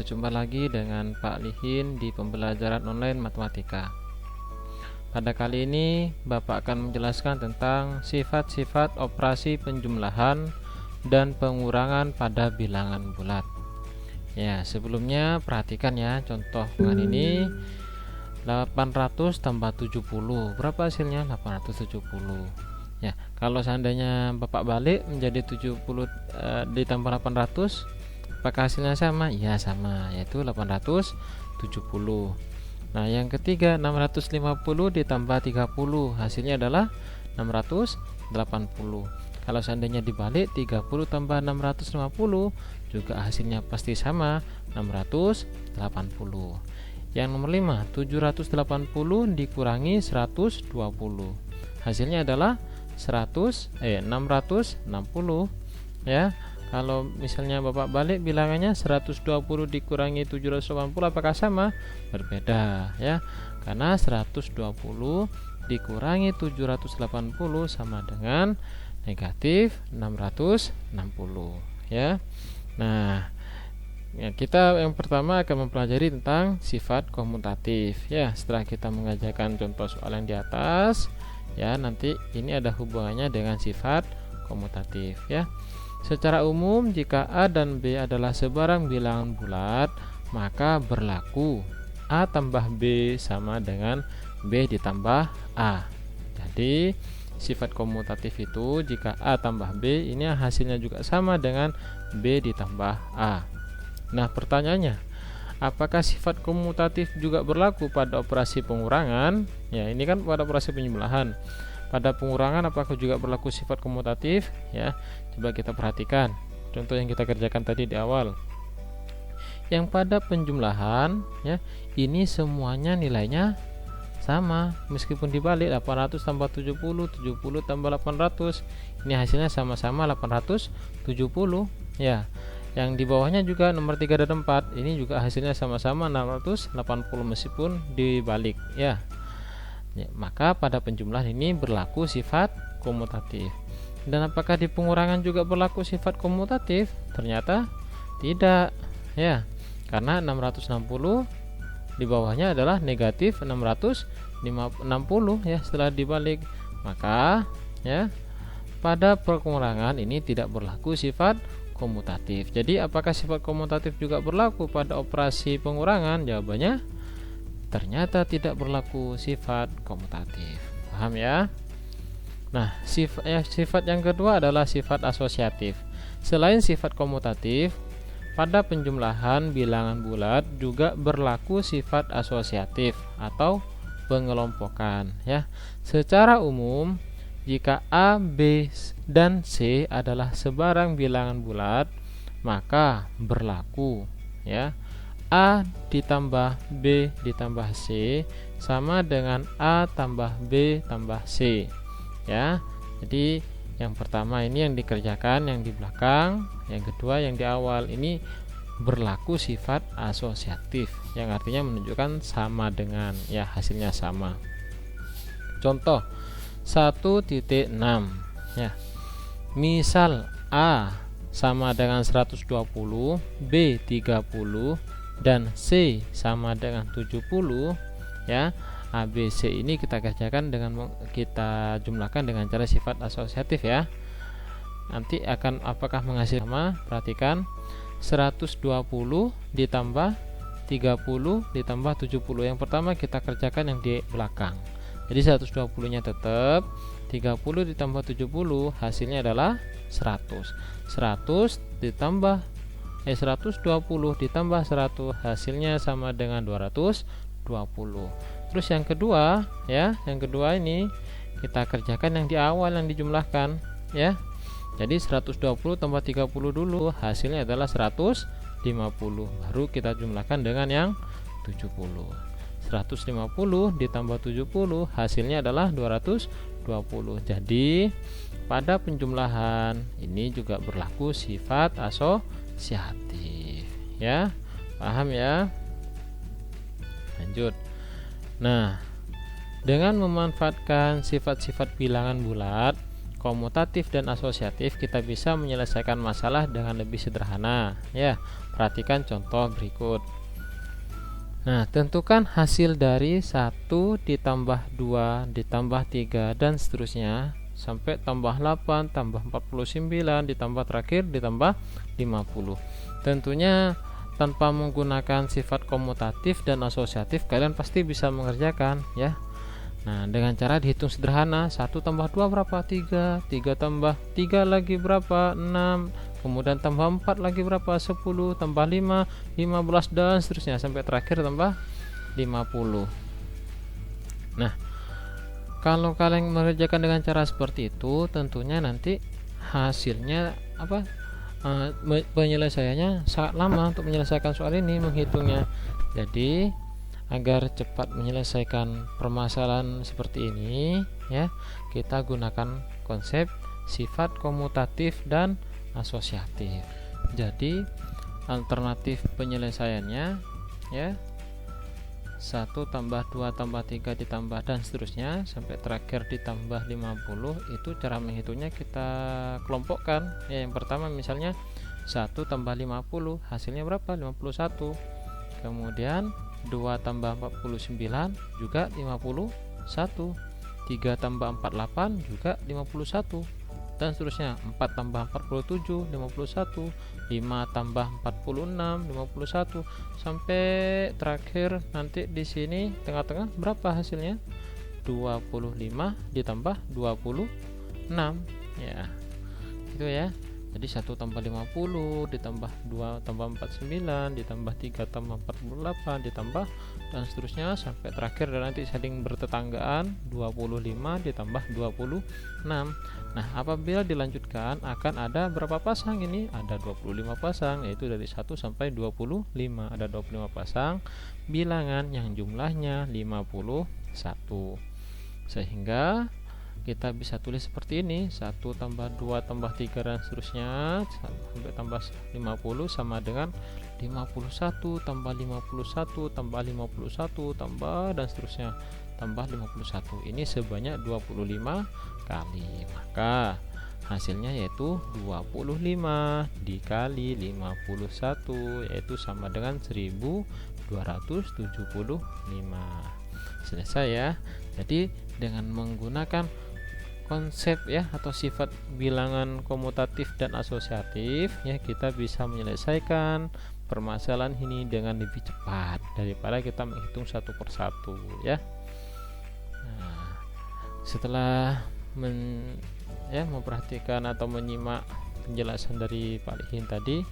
berjumpa lagi dengan Pak Lihin di pembelajaran online matematika. Pada kali ini Bapak akan menjelaskan tentang sifat-sifat operasi penjumlahan dan pengurangan pada bilangan bulat. Ya, sebelumnya perhatikan ya contoh dengan ini 800 tambah 70. Berapa hasilnya? 870. Ya, kalau seandainya Bapak balik menjadi 70 ditambah 800, apakah hasilnya sama? Ya, sama, yaitu 870. Nah, yang ketiga 650 ditambah 30, hasilnya adalah 680. Kalau seandainya dibalik 30 tambah 650, juga hasilnya pasti sama, 680. Yang nomor 5, 780 dikurangi 120. Hasilnya adalah 660 ya. Kalau misalnya Bapak balik bilangannya 120 dikurangi 780, apakah sama? Berbeda ya. Karena 120 dikurangi 780 sama dengan negatif 660 ya. Nah, ya, kita yang pertama akan mempelajari tentang sifat komutatif ya. Setelah kita mengajarkan contoh soal yang di atas ya, nanti ini ada hubungannya dengan sifat komutatif ya. Secara umum jika A dan B adalah sebarang bilangan bulat, maka berlaku A tambah B sama dengan B ditambah A. Jadi sifat komutatif itu jika A tambah B, ini hasilnya juga sama dengan B ditambah A. Nah, pertanyaannya, apakah sifat komutatif juga berlaku pada operasi pengurangan? Ya, ini kan pada operasi penjumlahan. Pada pengurangan apakah juga berlaku sifat komutatif? Ya, coba kita perhatikan contoh yang kita kerjakan tadi di awal. Yang pada penjumlahan, ya, ini semuanya nilainya sama, meskipun dibalik 800 tambah 70, 70 tambah 800, ini hasilnya sama-sama 870 ya. Yang di bawahnya juga nomor 3 dan 4, ini juga hasilnya sama-sama 680 meskipun dibalik ya. Ya, maka pada penjumlahan ini berlaku sifat komutatif. Dan apakah di pengurangan juga berlaku sifat komutatif? Ternyata tidak ya. Karena 660 di bawahnya adalah negatif 660 ya setelah dibalik. Maka ya pada pengurangan ini tidak berlaku sifat komutatif. Jadi apakah sifat komutatif juga berlaku pada operasi pengurangan? Jawabannya ternyata tidak berlaku sifat komutatif. Paham ya? Nah, sifat yang kedua adalah sifat asosiatif. Selain sifat komutatif, pada penjumlahan bilangan bulat juga berlaku sifat asosiatif atau pengelompokan ya. Secara umum, jika A, B, dan C adalah sebarang bilangan bulat, maka berlaku ya A ditambah B ditambah C sama dengan A tambah B tambah C ya. Jadi yang pertama ini yang dikerjakan yang di belakang, yang kedua yang di awal. Ini berlaku sifat asosiatif yang artinya menunjukkan sama dengan ya, hasilnya sama. Contoh 1.6 ya. Misal A sama dengan 120, B 30 dan C sama dengan 70 ya. A, B, C ini kita kerjakan dengan kita jumlahkan dengan cara sifat asosiatif ya. Nanti akan apakah menghasilkan sama? Perhatikan 120 ditambah 30 ditambah 70. Yang pertama kita kerjakan yang di belakang. Jadi 120 nya tetap, 30 ditambah 70 hasilnya adalah 100. 100 ditambah 120 ditambah 100 hasilnya sama dengan 220. Terus yang kedua ya, yang kedua ini kita kerjakan yang di awal yang dijumlahkan ya. Jadi 120 tambah 30 dulu hasilnya adalah 150. Baru kita jumlahkan dengan yang 70. 150 ditambah 70 hasilnya adalah 220. Jadi pada penjumlahan ini juga berlaku sifat asosiatif ya. Paham ya? Lanjut. Nah, dengan memanfaatkan sifat-sifat bilangan bulat, komutatif dan asosiatif, kita bisa menyelesaikan masalah dengan lebih sederhana ya. Perhatikan contoh berikut. Nah, tentukan hasil dari 1 ditambah 2 ditambah 3 dan seterusnya sampai tambah 8 tambah 49 ditambah terakhir ditambah 50. Tentunya tanpa menggunakan sifat komutatif dan asosiatif kalian pasti bisa mengerjakan ya. Nah, dengan cara dihitung sederhana, 1 tambah 2 berapa? 3, 3 tambah 3 lagi berapa? 6, kemudian tambah 4 lagi berapa? 10, tambah 5, 15 dan seterusnya sampai terakhir tambah 50. Nah, kalau kalian mengerjakan dengan cara seperti itu, tentunya nanti hasilnya apa? Penyelesaiannya sangat lama untuk menyelesaikan soal ini menghitungnya. Jadi agar cepat menyelesaikan permasalahan seperti ini ya, kita gunakan konsep sifat komutatif dan asosiatif. Jadi alternatif penyelesaiannya ya 1 tambah 2 tambah 3 ditambah dan seterusnya sampai terakhir ditambah 50. Itu cara menghitungnya kita kelompokkan ya. Yang pertama misalnya 1 tambah 50 hasilnya berapa? 51. Kemudian 2 tambah 49 juga 51, 3 tambah 48 juga 51 dan seterusnya. 4 tambah 47 51, 5 tambah 46 51 sampai terakhir nanti di sini tengah-tengah berapa hasilnya? 25 ditambah 26 ya. Itu ya. Jadi 1 tambah 50 ditambah 2 tambah 49 ditambah 3 tambah 48 ditambah dan seterusnya sampai terakhir dan nanti saling bertetanggaan 25 ditambah 26. Nah, apabila dilanjutkan akan ada berapa pasang ini? Ada 25 pasang, yaitu dari 1 sampai 25. Ada 25 pasang bilangan yang jumlahnya 51. Sehingga kita bisa tulis seperti ini, 1 tambah 2 tambah 3 dan seterusnya sampai tambah 50 sama dengan 51 tambah 51 tambah 51 tambah dan seterusnya tambah 51. Ini sebanyak 25 kali. Maka hasilnya yaitu 25 dikali 51 yaitu sama dengan 1275. Selesai ya. Jadi dengan menggunakan konsep ya atau sifat bilangan komutatif dan asosiatif ya, kita bisa menyelesaikan permasalahan ini dengan lebih cepat daripada kita menghitung satu persatu ya. Nah, setelah memperhatikan atau menyimak penjelasan dari Pak Lihin tadi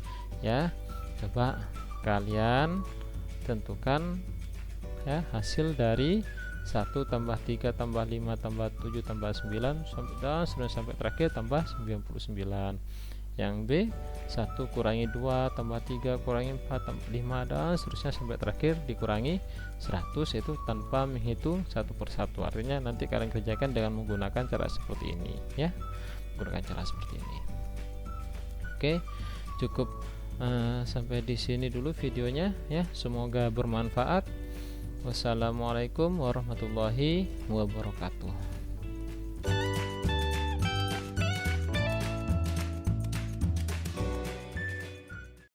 ya, coba kalian tentukan ya hasil dari 1 tambah 3 tambah 5 tambah 7 tambah 9 sampai terakhir tambah 99. Yang B 1 kurangi 2 tambah 3 kurangi 4 tambah 5 dan seterusnya sampai terakhir dikurangi 100, itu tanpa menghitung satu persatu. Artinya nanti kalian kerjakan dengan menggunakan cara seperti ini ya, menggunakan cara seperti ini. Oke, cukup sampai di sini dulu videonya ya, semoga bermanfaat. Wassalamualaikum warahmatullahi wabarakatuh.